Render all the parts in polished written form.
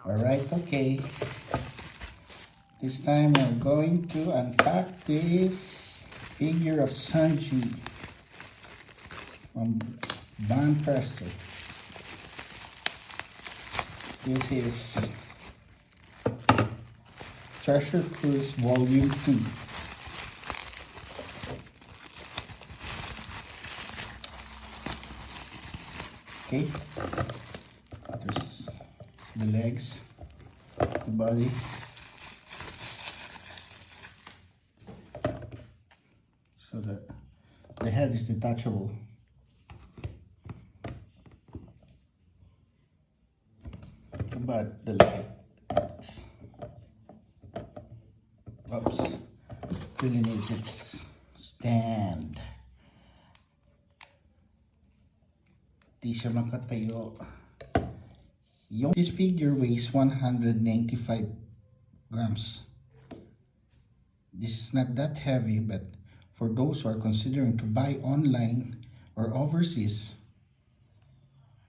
Alright, okay. This time we're going to unpack this figure of SANJI from Banpresto. This is Treasure Cruise Volume 2. Okay, there's the legs, the body. So the head is detachable. But the legs, oops, really needs its stand. Di siya makatayo. This figure weighs 195 grams. This is not that heavy, but for those who are considering to buy online or overseas,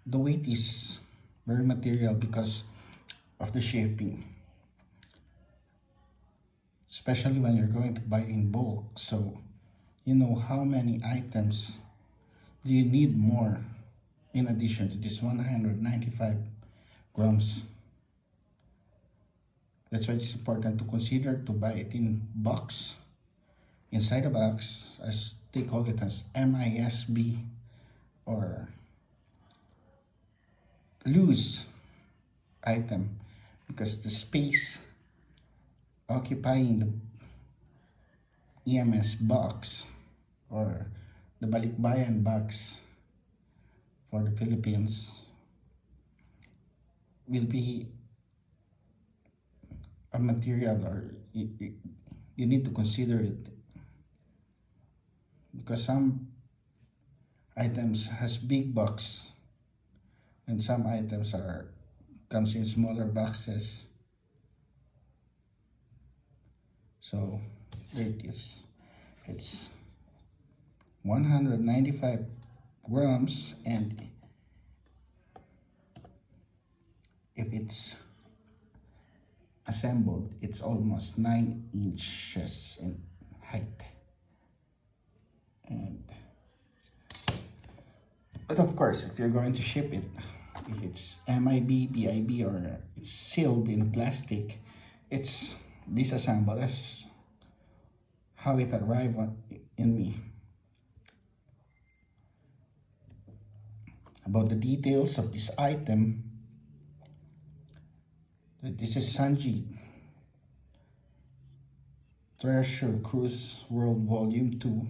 the weight is very material because of the shipping, especially when you're going to buy in bulk. So you know how many items do you need more in addition to this 195 grams. That's why it's important to consider to buy it in box, inside a box, as they call it as MISB, or loose item, because the space occupying the EMS box, or the balikbayan box for the Philippines, will be a material, or you need to consider it, because some items has big box and some items comes in smaller boxes. So there it is. It's 195 grams, and if it's assembled, it's almost 9 inches in height. But of course, if you're going to ship it, if it's MIB, BIB, or it's sealed in plastic, it's disassembled as how it arrived in me. About the details of this item, this is SANJI Treasure Cruise World Volume 2.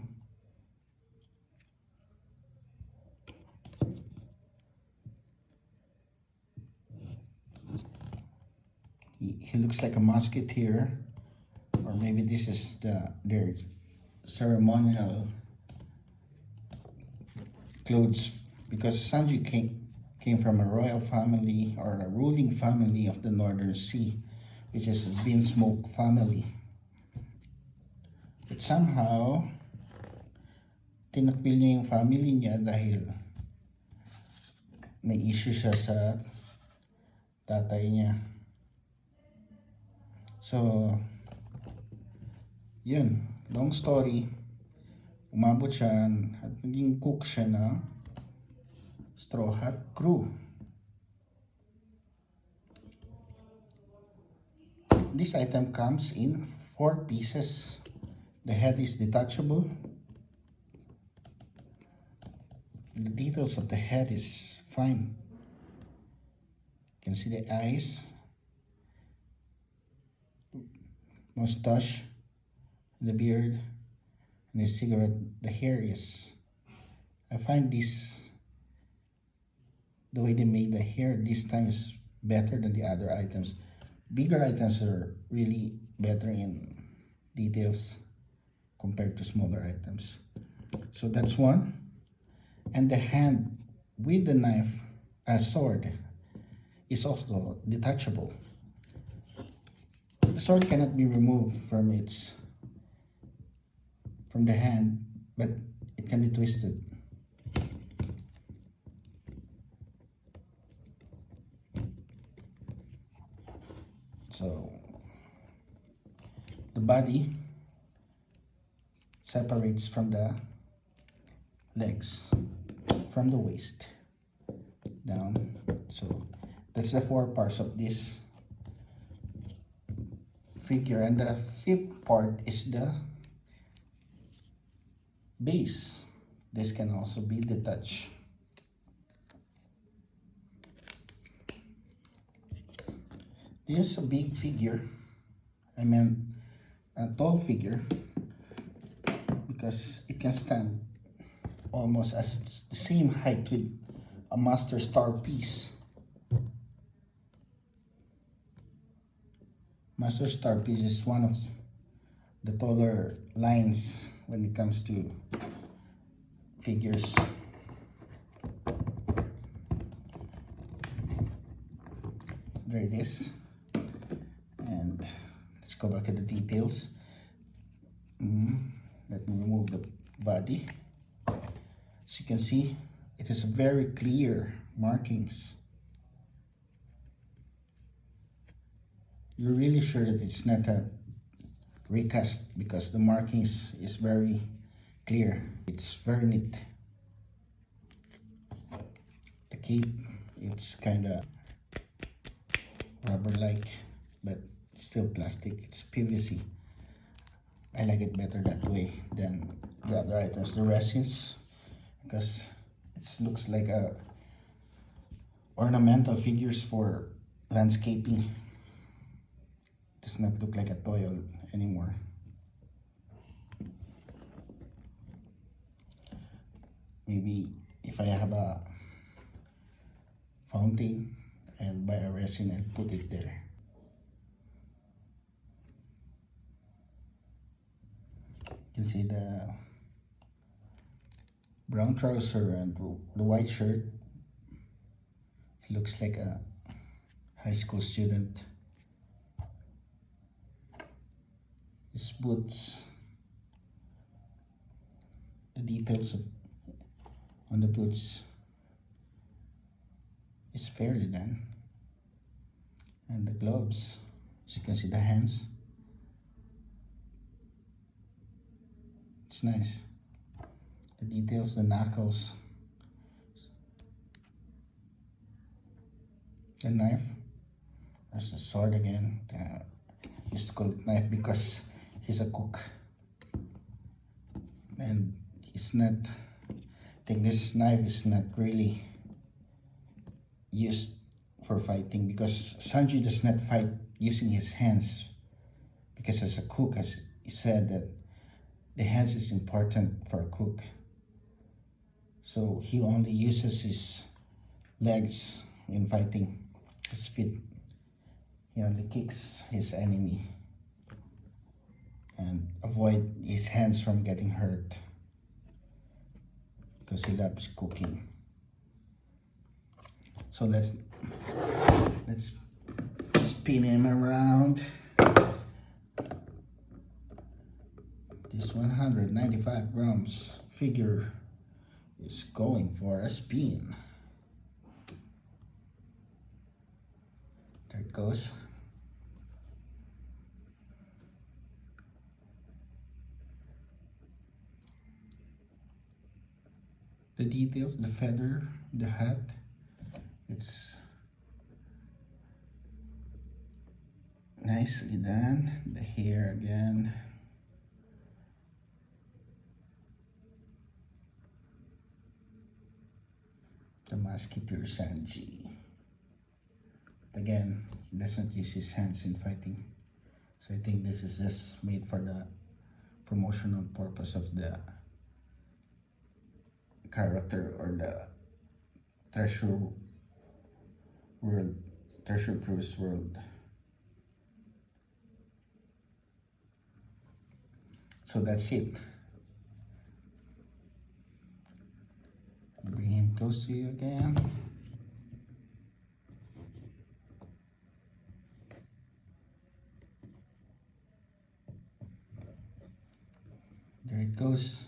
He looks like a musketeer, or maybe this is their ceremonial clothes, because SANJI came from a royal family, or a ruling family of the Northern Sea, which is the Bilmoko family. But somehow, tinakbil niya yung family niya dahil may issue siya sa tatay niya. So, yun, long story, umabot siya at naging cook siya ng Straw Hat Crew. This item comes in 4 pieces. The head is detachable. The details of the head is fine. You can see the eyes, mustache, the beard, and the cigarette. The hair is, I find this, the way they made the hair this time is better than the other items. Bigger items are really better in details compared to smaller items. So that's one. And the hand with the knife, sword, is also detachable. The sword cannot be removed from the hand, but it can be twisted. So the body separates from the legs, from the waist down. So that's the 4 parts of this figure, and the 5th part is the base. This can also be detached. This is a big figure. I meant a tall figure, because it can stand almost as the same height with a master star piece. Master star piece is one of the taller lines when it comes to figures. There it is. And let's go back to the details. Let me remove the body. As you can see, it is very clear markings. You're really sure that it's not a recast because the markings is very clear. It's very neat. The cape, it's kind of rubber-like, but still plastic. It's PVC. I like it better that way than the other items, the resins, because it looks like a ornamental figures for landscaping. Does not look like a toy anymore. Maybe if I have a fountain and buy a resin and put it there. You can see the brown trouser and the white shirt. He looks like a high school student. His boots, the details on the boots is fairly done. And the gloves, as you can see, the hands, it's nice. The details, the knuckles, the knife, there's the sword again. Used to call it knife because he's a cook, and he's not, I think this knife is not really used for fighting, because Sanji does not fight using his hands, because as a cook, as he said, that the hands is important for a cook. So he only uses his legs in fighting, his feet. He only kicks his enemy and avoid his hands from getting hurt, because he loves cooking. So let's spin him around. This 195 grams figure is going for a spin. There it goes. The details, the feather, the hat, it's nicely done. The hair again. The musketeer Sanji. Again, he doesn't use his hands in fighting. So I think this is just made for the promotional purpose of the character or the treasure cruise world. So that's it. Bring him close to you again. There it goes.